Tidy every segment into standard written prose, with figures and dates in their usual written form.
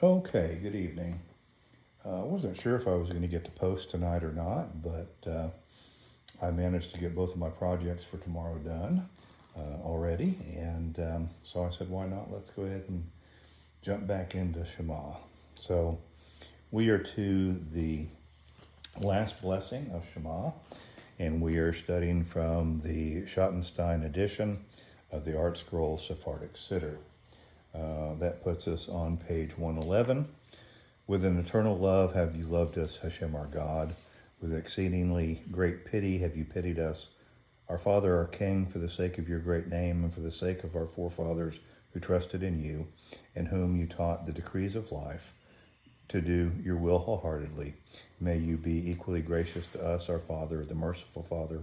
Okay, good evening. I wasn't sure if I was going to get to post tonight or not, but I managed to get both of my projects for tomorrow done already. And so I said, why not? Let's go ahead and jump back into Shema. So we are to the last blessing of Shema, and we are studying from the Schottenstein edition of the Art Scroll Sephardic Siddur. That puts us on page 111. With an eternal love have you loved us, Hashem our God. With exceedingly great pity have you pitied us, our Father, our King, for the sake of your great name and for the sake of our forefathers who trusted in you, and whom you taught the decrees of life, to do your will wholeheartedly. May you be equally gracious to us, our Father, the merciful Father,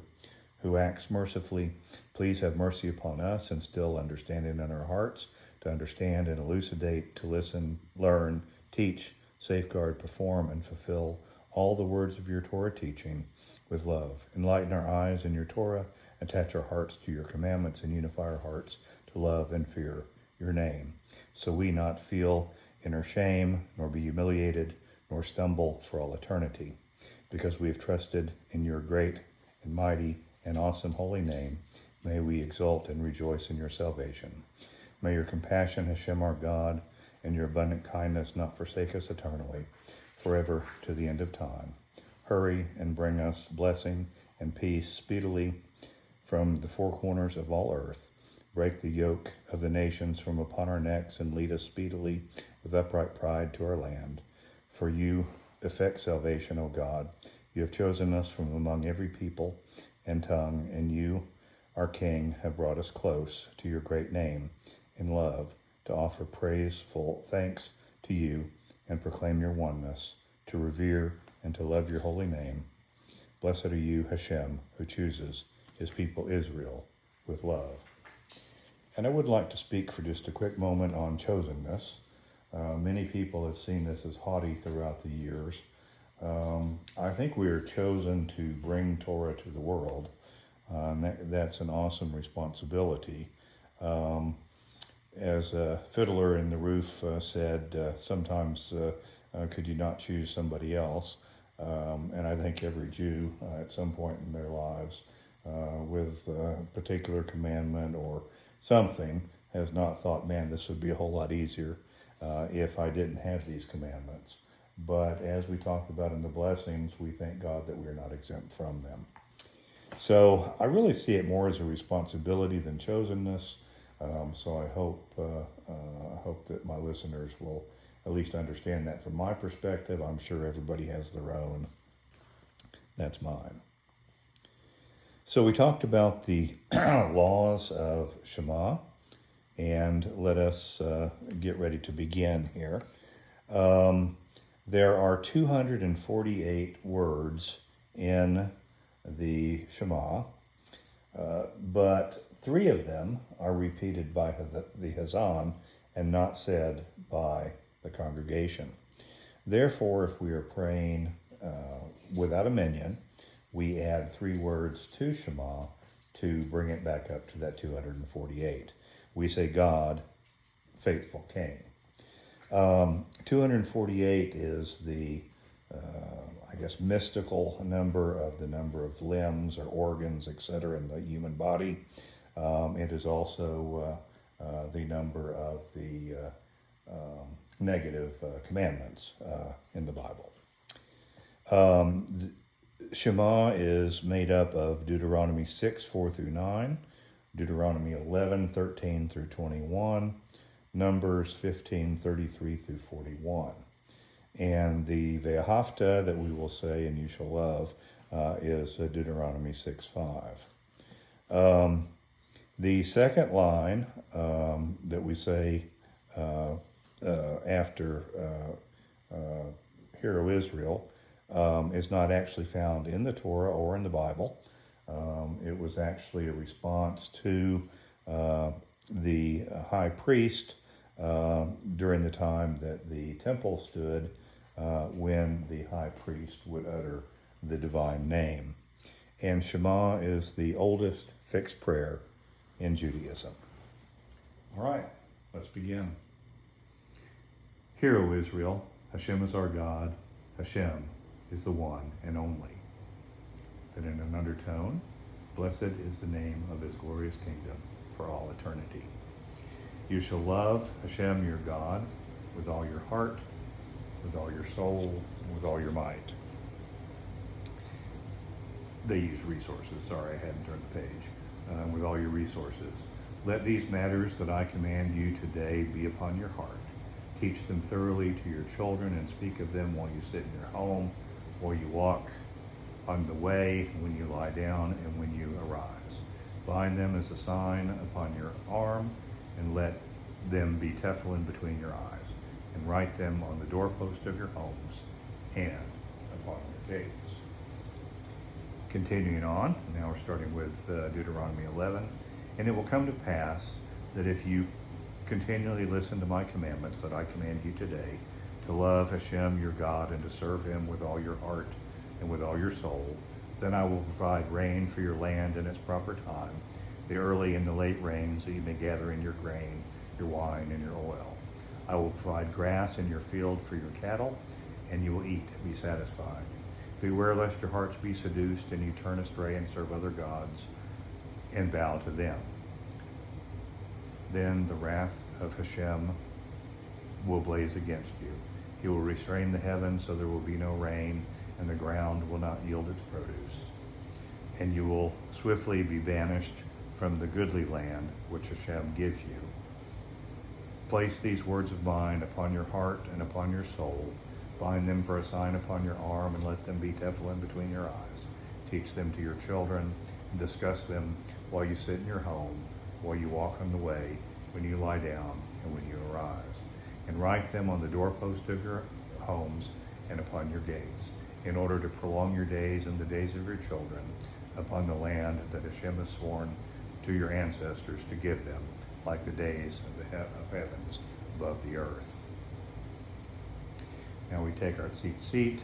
who acts mercifully. Please have mercy upon us, and still understanding in our hearts, to understand and elucidate, to listen, learn, teach, safeguard, perform, and fulfill all the words of your Torah teaching with love. Enlighten our eyes in your Torah, attach our hearts to your commandments, and unify our hearts to love and fear your name, so we not feel inner shame, nor be humiliated, nor stumble for all eternity. Because we have trusted in your great and mighty and awesome holy name, may we exult and rejoice in your salvation. May your compassion, Hashem our God, and your abundant kindness not forsake us eternally, forever to the end of time. Hurry and bring us blessing and peace speedily from the four corners of all earth. Break the yoke of the nations from upon our necks, and lead us speedily with upright pride to our land. For you effect salvation, O God. You have chosen us from among every people and tongue, and you, our King, have brought us close to your great name in love, to offer praiseful thanks to you and proclaim your oneness, to revere and to love your holy name. Blessed are you, Hashem, who chooses his people Israel with love. And I would like to speak for just a quick moment on chosenness. Many people have seen this as haughty throughout the years. I think we are chosen to bring Torah to the world. That's an awesome responsibility. As Fiddler in the Roof said, sometimes could you not choose somebody else? And I think every Jew at some point in their lives with a particular commandment or something has not thought, man, this would be a whole lot easier if I didn't have these commandments. But as we talked about in the blessings, we thank God that we're not exempt from them. So I really see it more as a responsibility than chosenness. So I hope that my listeners will at least understand that from my perspective. I'm sure everybody has their own. That's mine. So we talked about the laws of Shema, and let us get ready to begin here. There are 248 words in the Shema, but 3 of them are repeated by the Hazan and not said by the congregation. Therefore, if we are praying without a minyan, we add 3 words to Shema to bring it back up to that 248. We say, God, faithful King. 248 is the, mystical number of limbs or organs, etc., in the human body. It is also the number of the negative commandments in the Bible. Shema is made up of Deuteronomy 6, 4 through 9, Deuteronomy 11, 13 through 21, Numbers 15, 33 through 41. And the Ve'ahavta that we will say, and you shall love, is Deuteronomy 6, 5. The second line that we say after Hear, O Israel, is not actually found in the Torah or in the Bible. It was actually a response to the high priest during the time that the temple stood when the high priest would utter the divine name. And Shema is the oldest fixed prayer in Judaism. All right, let's begin. Hear, O Israel, Hashem is our God, Hashem is the one and only. Then in an undertone, blessed is the name of his glorious kingdom for all eternity. You shall love Hashem your God with all your heart, with all your soul, and with all your might. They use resources. Sorry, I hadn't turned the page. With all your resources. Let these matters that I command you today be upon your heart. Teach them thoroughly to your children and speak of them while you sit in your home, while you walk on the way, when you lie down, and when you arise. Bind them as a sign upon your arm, and let them be tefillin between your eyes, and write them on the doorpost of your homes and upon your gates. Continuing on, now we're starting with Deuteronomy 11. And it will come to pass that if you continually listen to my commandments that I command you today, to love Hashem your God and to serve him with all your heart and with all your soul, then I will provide rain for your land in its proper time, the early and the late rains, that you may gather in your grain, your wine, and your oil. I will provide grass in your field for your cattle, and you will eat and be satisfied. Beware lest your hearts be seduced and you turn astray and serve other gods and bow to them. Then the wrath of Hashem will blaze against you. He will restrain the heavens so there will be no rain, and the ground will not yield its produce. And you will swiftly be banished from the goodly land which Hashem gives you. Place these words of mine upon your heart and upon your soul. Bind them for a sign upon your arm, and let them be tefillin between your eyes. Teach them to your children, and discuss them while you sit in your home, while you walk on the way, when you lie down, and when you arise. And write them on the doorpost of your homes and upon your gates, in order to prolong your days and the days of your children upon the land that Hashem has sworn to your ancestors to give them, like the days of the heavens above the earth. Now we take our seat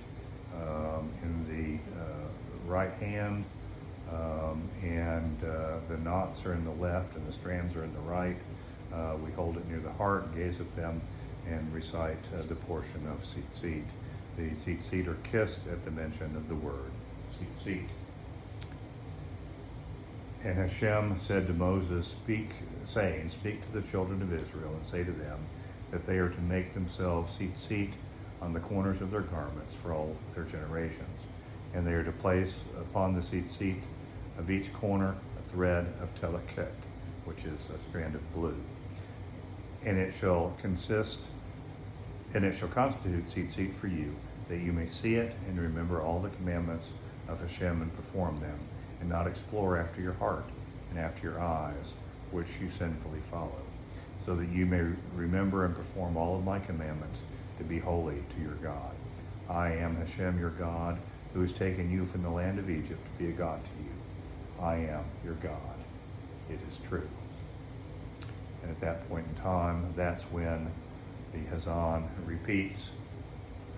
in the right hand, and the knots are in the left and the strands are in the right. We hold it near the heart and gaze at them and recite the portion of seat. The seat are kissed at the mention of the word seat. And Hashem said to Moses, speak to the children of Israel and say to them that they are to make themselves seat on the corners of their garments for all their generations. And they are to place upon the seat of each corner a thread of teleket, which is a strand of blue. And it shall constitute seat for you, that you may see it and remember all the commandments of Hashem and perform them, and not explore after your heart and after your eyes, which you sinfully follow, so that you may remember and perform all of my commandments, to be holy to your God. I am Hashem your God, who has taken you from the land of Egypt to be a God to you. I am your God. It is true. And at that point in time, that's when the Hazan repeats,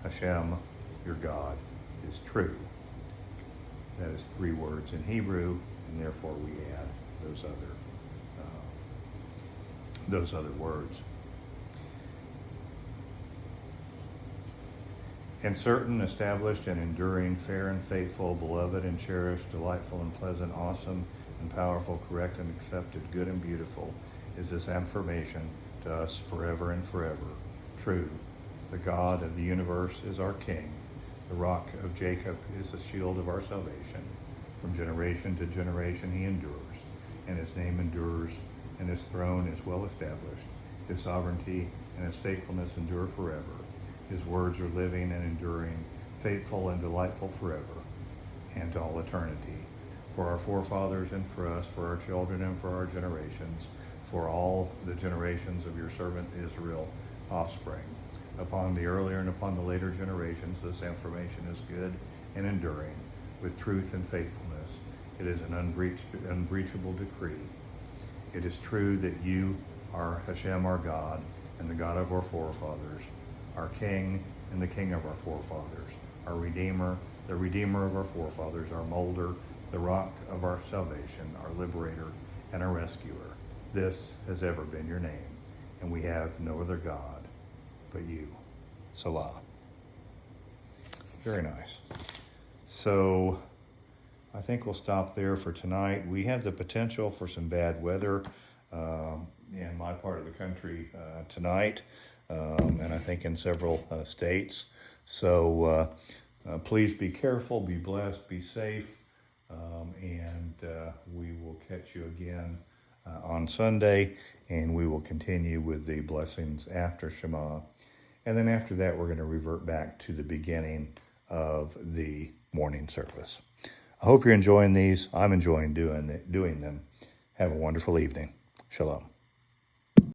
Hashem your God is true. That is 3 words in Hebrew, and therefore we add those other words. And certain, established and enduring, fair and faithful, beloved and cherished, delightful and pleasant, awesome and powerful, correct and accepted, good and beautiful, is this affirmation to us forever and forever. True, the God of the universe is our King. The rock of Jacob is the shield of our salvation. From generation to generation he endures, and his name endures, and his throne is well established. His sovereignty and his faithfulness endure forever. His words are living and enduring, faithful and delightful forever, and to all eternity. For our forefathers and for us, for our children and for our generations, for all the generations of your servant Israel, offspring. Upon the earlier and upon the later generations, this affirmation is good and enduring, with truth and faithfulness. It is an unbreachable decree. It is true that you are Hashem our God, and the God of our forefathers, our King and the King of our forefathers, our Redeemer, the Redeemer of our forefathers, our Molder, the Rock of our salvation, our Liberator and our Rescuer. This has ever been your name, and we have no other God but you. Salah. Very nice. So I think we'll stop there for tonight. We have the potential for some bad weather in my part of the country tonight, and I think in several states. So please be careful, be blessed, be safe, and we will catch you again on Sunday, and we will continue with the blessings after Shema. And then after that, we're going to revert back to the beginning of the morning service. I hope you're enjoying these. I'm enjoying doing them. Have a wonderful evening. Shalom.